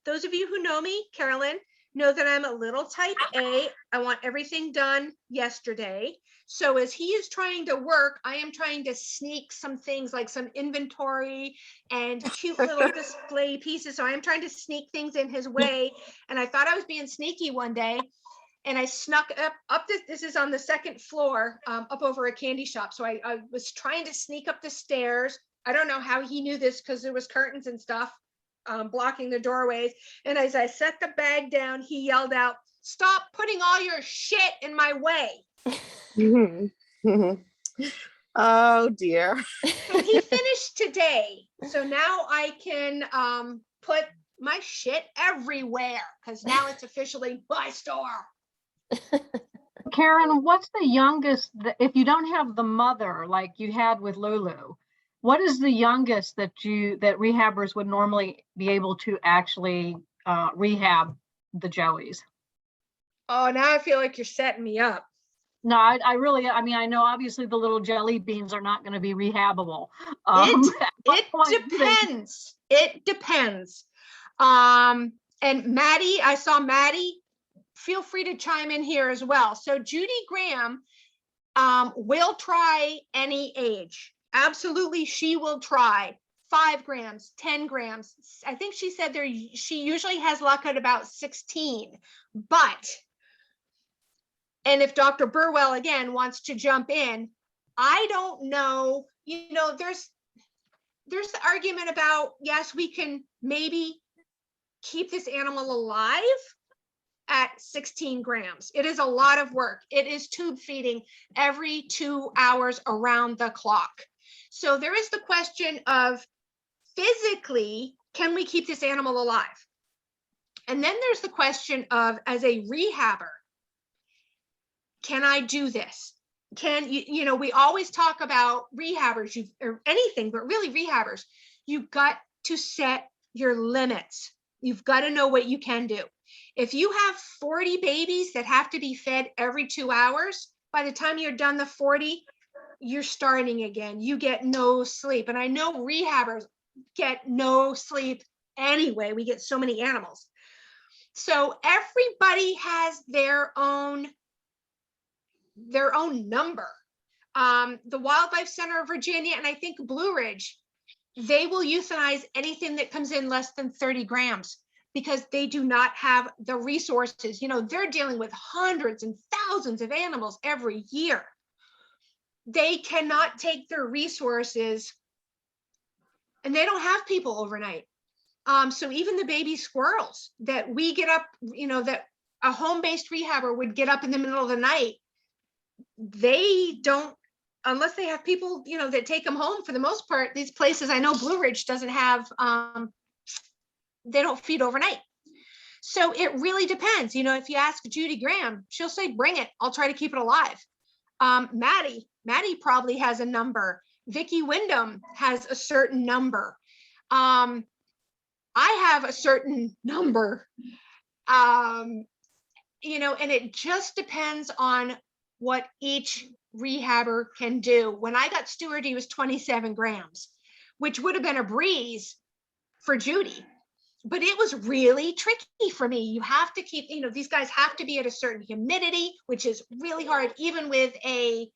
those of you who know me, Carolyn, know that I'm a little type A. I want everything done yesterday. So as he is trying to work, I am trying to sneak some things like some inventory and cute little display pieces. So I am trying to sneak things in his way. And I thought I was being sneaky one day. And I snuck up this is on the 2nd floor, up over a candy shop. So I was trying to sneak up the stairs. I don't know how he knew this because there was curtains and stuff blocking the doorways. And as I set the bag down, he yelled out, "Stop putting all your shit in my way." Oh dear. So he finished today. So now I can put my shit everywhere because now it's officially my store. Karen, what's the youngest, if you don't have the mother like you had with Lulu, what is the youngest that rehabbers would normally be able to actually rehab the Joeys? Oh, now I feel like you're setting me up. No, I know obviously the little jelly beans are not going to be rehabable. It depends. It depends. And Maddie, I saw Maddie, feel free to chime in here as well. So Judy Graham will try any age. Absolutely, she will try 5 grams, 10 grams. I think she said she usually has luck at about 16, but, and if Dr. Burwell again wants to jump in, I don't know, there's the argument about, yes, we can maybe keep this animal alive at 16 grams. It is a lot of work. It is tube feeding every 2 hours around the clock. So there is the question of physically, can we keep this animal alive? And then there's the question of, as a rehabber, can I do this? Can you, we always talk about rehabbers, or anything, but really rehabbers, you've got to set your limits. You've got to know what you can do. If you have 40 babies that have to be fed every 2 hours, by the time you're done the 40, you're starting again. You get no sleep. And I know rehabbers get no sleep anyway. We get so many animals. So everybody has their own number. The Wildlife Center of Virginia, and I think Blue Ridge, they will euthanize anything that comes in less than 30 grams because they do not have the resources. They're dealing with hundreds and thousands of animals every year. They cannot take their resources, and they don't have people overnight. So even the baby squirrels that we get up, that a home-based rehabber would get up in the middle of the night, they don't, unless they have people, that take them home. For the most part, these places, I know Blue Ridge doesn't have, they don't feed overnight. So it really depends. If you ask Judy Graham, she'll say, bring it. I'll try to keep it alive. Maddie probably has a number. Vicki Wyndham has a certain number. I have a certain number, and it just depends on what each rehabber can do. When I got Stewart, he was 27 grams, which would have been a breeze for Judy, but it was really tricky for me. You have to keep, these guys have to be at a certain humidity, which is really hard. Even with a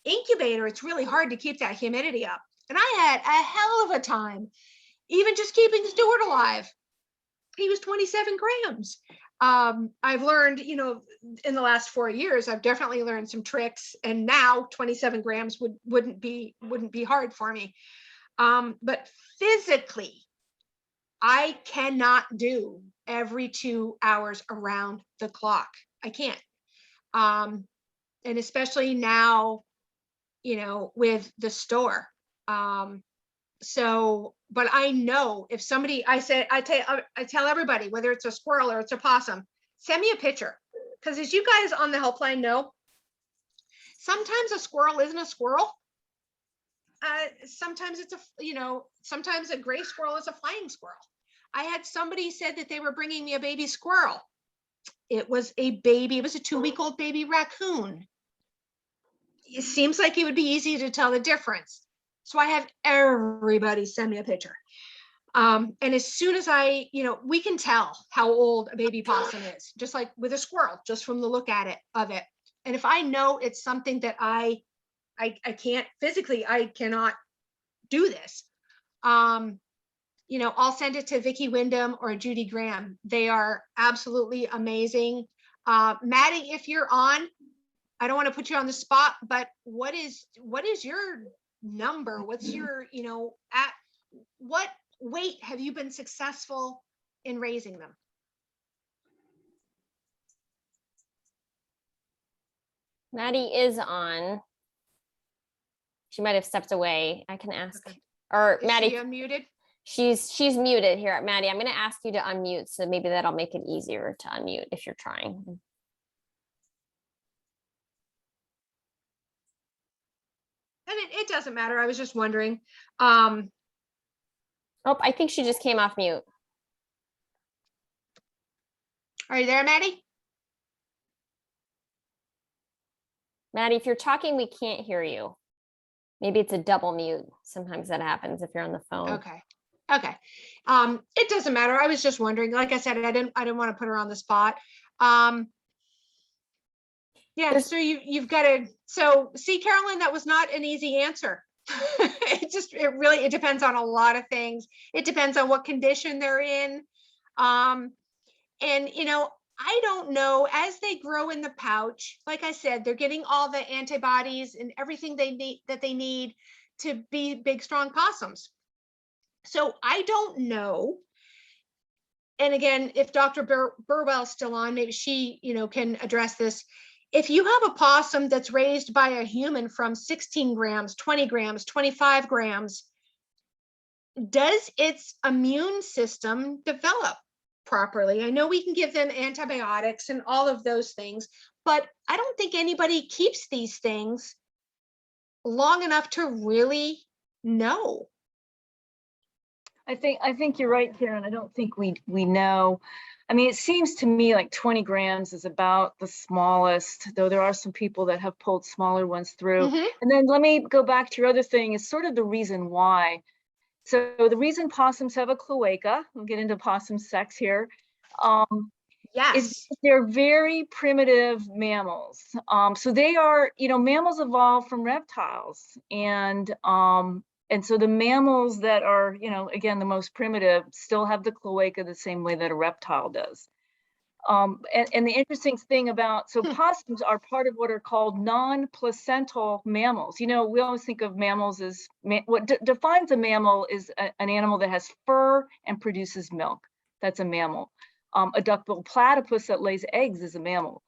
incubator, it's really hard to keep that humidity up. And I had a hell of a time even just keeping Stewart alive. He was 27 grams. I've learned, in the last 4 years, I've definitely learned some tricks, and now 27 grams wouldn't be hard for me. But physically, I cannot do every 2 hours around the clock. I can't. And especially now, with the store. But I know if somebody, I tell everybody, whether it's a squirrel or it's a possum, send me a picture. Because as you guys on the helpline know, sometimes a squirrel isn't a squirrel. Sometimes it's sometimes a gray squirrel is a flying squirrel. I had somebody said that they were bringing me a baby squirrel. It was a 2-week-old baby raccoon. It seems like it would be easy to tell the difference. So I have everybody send me a picture. And as soon as we can tell how old a baby possum is, just like with a squirrel, just from the look of it. And if I know it's something that I can't physically, I cannot do this. I'll send it to Vicki Wyndham or Judy Graham. They are absolutely amazing. Maddie, if you're on, I don't want to put you on the spot, but what is your number? What's your, at what weight have you been successful in raising them? Maddie is on. She might have stepped away. I can ask. Okay. Or Is Maddie, she unmuted? she's muted here. Maddie, I'm going to ask you to unmute, so maybe that'll make it easier to unmute if you're trying. And it doesn't matter. I was just wondering. Oh, I think she just came off mute. Are you there, Maddie? Maddie, if you're talking, we can't hear you. Maybe it's a double mute. Sometimes that happens if you're on the phone. Okay. Okay. It doesn't matter. I was just wondering, like I said, I didn't want to put her on the spot. Yeah, so you've got to, so see, Carolyn, that was not an easy answer. It depends on a lot of things. It depends on what condition they're in. And I don't know, as they grow in the pouch, like I said, they're getting all the antibodies and everything they need to be big, strong possums. So I don't know. And again, if Dr. Burwell's still on, maybe she, can address this. If you have a possum that's raised by a human from 16 grams, 20 grams, 25 grams, does its immune system develop properly? I know we can give them antibiotics and all of those things, but I don't think anybody keeps these things long enough to really know. I think you're right, Karen. I don't think we know. I mean, it seems to me like 20 grams is about the smallest, though there are some people that have pulled smaller ones through. Mhm. And then let me go back to your other thing, is sort of the reason why. So the reason possums have a cloaca, we'll get into possum sex here, Yes. is they're very primitive mammals. So they are, mammals evolved from reptiles, and so the mammals that are, again, the most primitive still have the cloaca the same way that a reptile does. And the interesting thing about, so possums are part of what are called non-placental mammals. We always think of mammals as, what defines a mammal is an animal that has fur and produces milk. That's a mammal. A duckbill platypus that lays eggs is a mammal.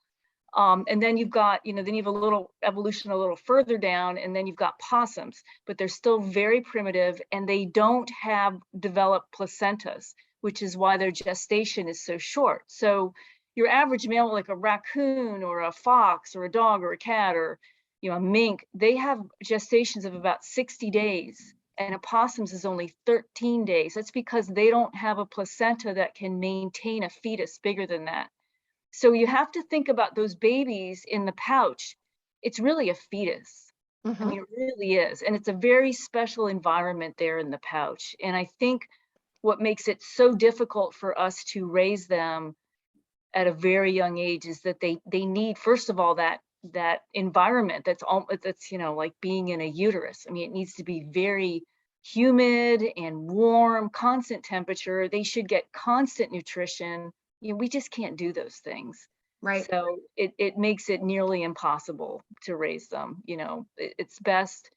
And then you've got, then you have a little evolution a little further down, and then you've got possums, but they're still very primitive and they don't have developed placentas, which is why their gestation is so short. So your average mammal, like a raccoon or a fox or a dog or a cat or, a mink, they have gestations of about 60 days. And a possum's is only 13 days. That's because they don't have a placenta that can maintain a fetus bigger than that. So you have to think about those babies in the pouch. It's really a fetus. Mhm. I mean, it really is. And it's a very special environment there in the pouch. And I think what makes it so difficult for us to raise them at a very young age is that they need, first of all, that environment that's like being in a uterus. I mean, it needs to be very humid and warm, constant temperature. They should get constant nutrition. We just can't do those things. Right. So it makes it nearly impossible to raise them. It's best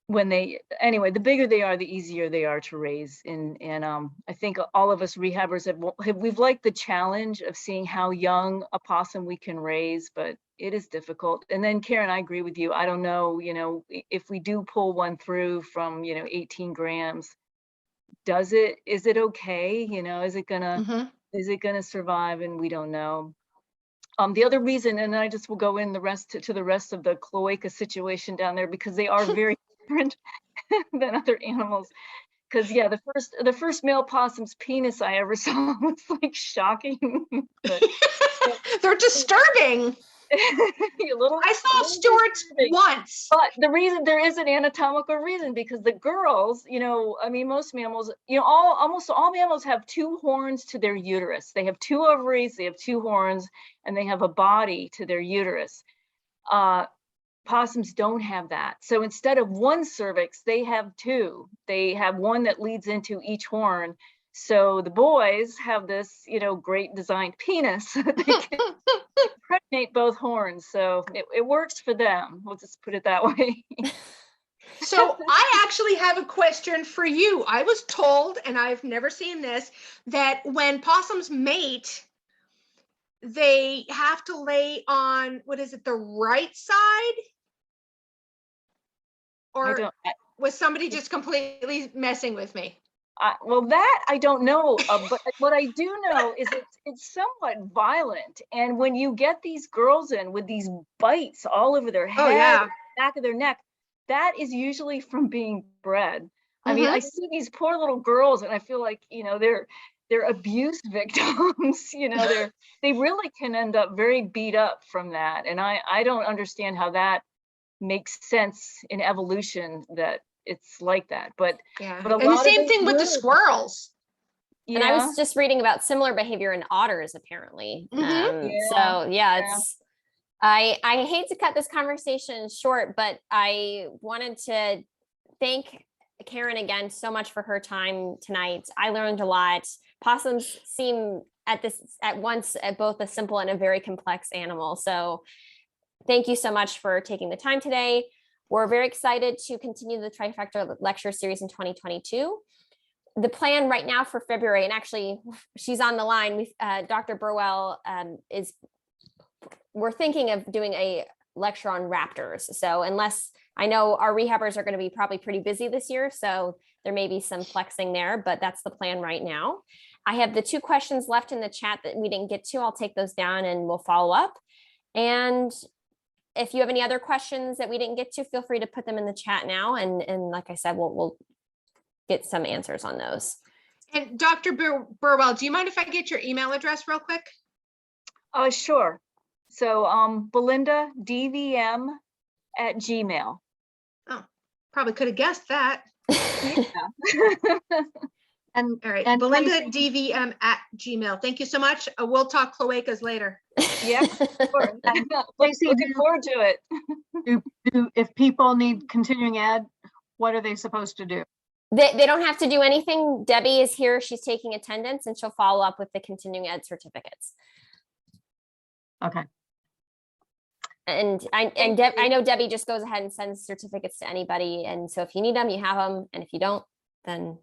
when anyway, the bigger they are, the easier they are to raise. And I think all of us rehabbers we've liked the challenge of seeing how young a possum we can raise, but it is difficult. And then Karen, I agree with you. I don't know, if we do pull one through from, 18 grams, is it okay? Is it gonna survive? And we don't know. The other reason, and I just will go in the rest to the rest of the cloaca situation down there, because they are very different than other animals. Because yeah, the first male possum's penis I ever saw was like shocking. But, They're disturbing. I saw Stuart's once. But the reason, there is an anatomical reason, because the girls, I mean, most mammals, almost all mammals have two horns to their uterus. They have two ovaries, they have two horns, and they have a body to their uterus. Possums don't have that. So instead of one cervix, they have two. They have one that leads into each horn. So the boys have this, great designed penis. They can impregnate both horns. So it works for them. We'll just put it that way. So I actually have a question for you. I was told, and I've never seen this, that when possums mate, they have to lay on, what is it, the right side? Or was somebody just completely messing with me? Well, that I don't know, but what I do know is it's somewhat violent. And when you get these girls in with these bites all over their head, back of their neck, that is usually from being bred. I mean, I see these poor little girls, and I feel like they're abuse victims. They really can end up very beat up from that. And I don't understand how that makes sense in evolution, that it's like that. But Yeah. But a And the lot of same those thing with the birds- squirrels. And I was just reading about similar behavior in otters, apparently. Mhm. So yeah, it's, I hate to cut this conversation short, but I wanted to thank Karen again so much for her time tonight. I learned a lot. Possums seem at once both a simple and a very complex animal. So thank you so much for taking the time today. We're very excited to continue the Trifecta lecture series in 2022. The plan right now for February, and actually she's on the line, Dr. Burwell we're thinking of doing a lecture on raptors. So unless, I know our rehabbers are going to be probably pretty busy this year, so there may be some flexing there, but that's the plan right now. I have the 2 questions left in the chat that we didn't get to. I'll take those down and we'll follow up. And if you have any other questions that we didn't get to, feel free to put them in the chat now. And like I said, we'll get some answers on those. And Dr. Burwell, do you mind if I get your email address real quick? Sure. So Belinda DVM@gmail. Oh, probably could have guessed that. And All right, And Belinda Casey- DVM@gmail. Thank you so much. We'll talk cloacas later. Yeah, sure. Casey, Looking forward to it. if people need continuing ed, what are they supposed to do? They don't have to do anything. Debbie is here. She's taking attendance and she'll follow up with the continuing ed certificates. Okay. And I know Debbie just goes ahead and sends certificates to anybody. And so if you need them, you have them. And if you don't, then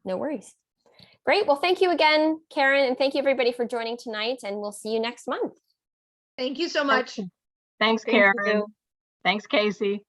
no worries. Great. Well, thank you again, Karen. And thank you everybody for joining tonight. And we'll see you next month. Thank you so much. Thanks, Thank Karen. you. Thanks, Casey.